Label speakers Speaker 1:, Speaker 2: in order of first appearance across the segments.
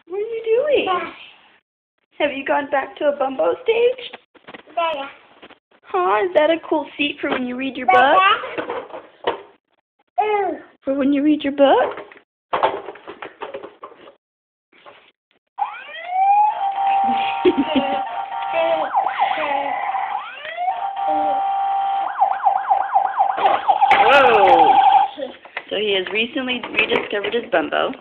Speaker 1: What are you doing? Have you gone back to a bumbo stage? Huh? Is that a cool seat for when you read your book? For when you read your book? Whoa! So he has recently rediscovered his bumbo.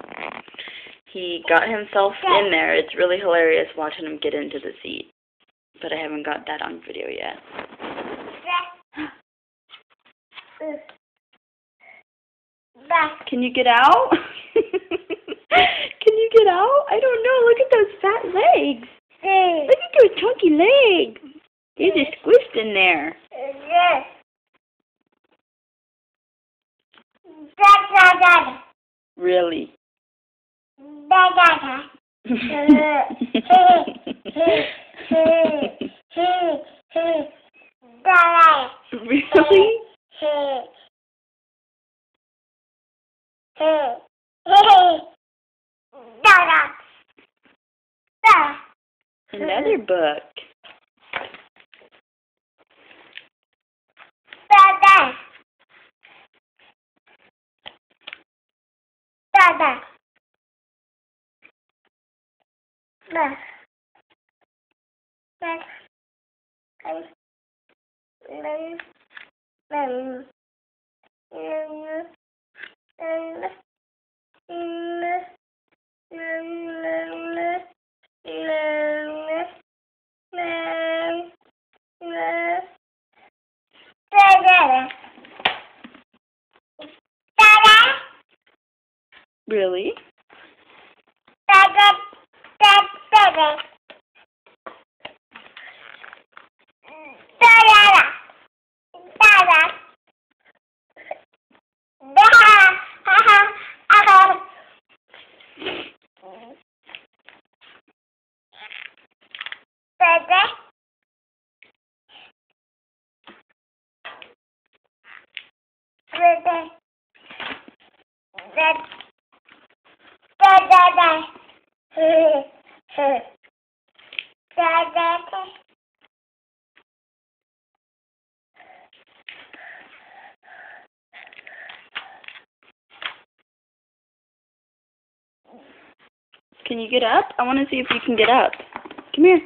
Speaker 1: He got himself in there. It's really hilarious watching him get into the seat. But I haven't got that on video yet. Can you get out? Can you get out? I don't know. Look at those fat legs. Look at those chunky legs. They're just squished in there. Really? Really? Another book. Really? Can you get up? I want to see if you can get up. Come here.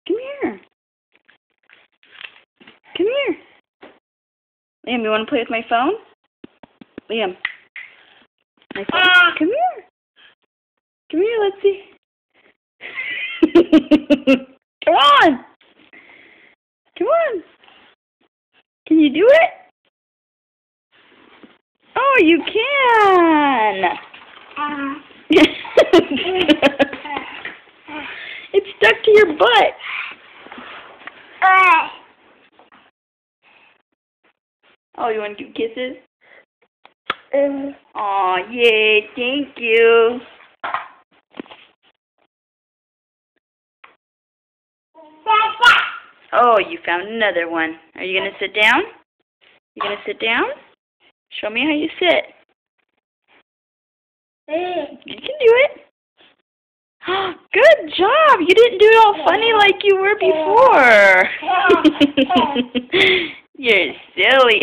Speaker 1: Come here. Come here. Liam, you want to play with my phone? Liam. My phone? Come here. Come here, let's see. Come on. Come on. Can you do it? Oh, you can. It's stuck to your butt. Oh, you want to give kisses? Aw, yay, thank you. Oh, you found another one. Are you going to sit down? You going to sit down? Show me how you sit. You can do it. Good job. You didn't do it all funny like you were before. You're silly.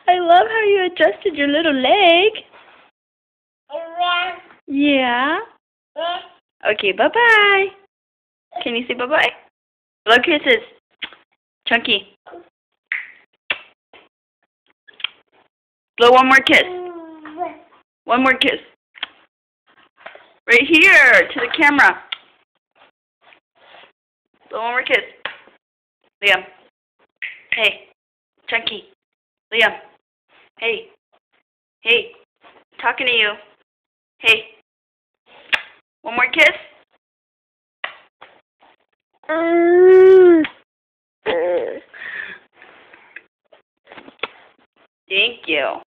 Speaker 1: I love how you adjusted your little leg. Yeah. Okay, bye-bye. Can you say bye-bye? Blow kisses. Chunky. Blow one more kiss. One more kiss. Right here, to the camera. Blow one more kiss. Liam. Hey. Chunky. Liam. Hey. Hey. Talking to you. Hey. One more kiss. Thank you.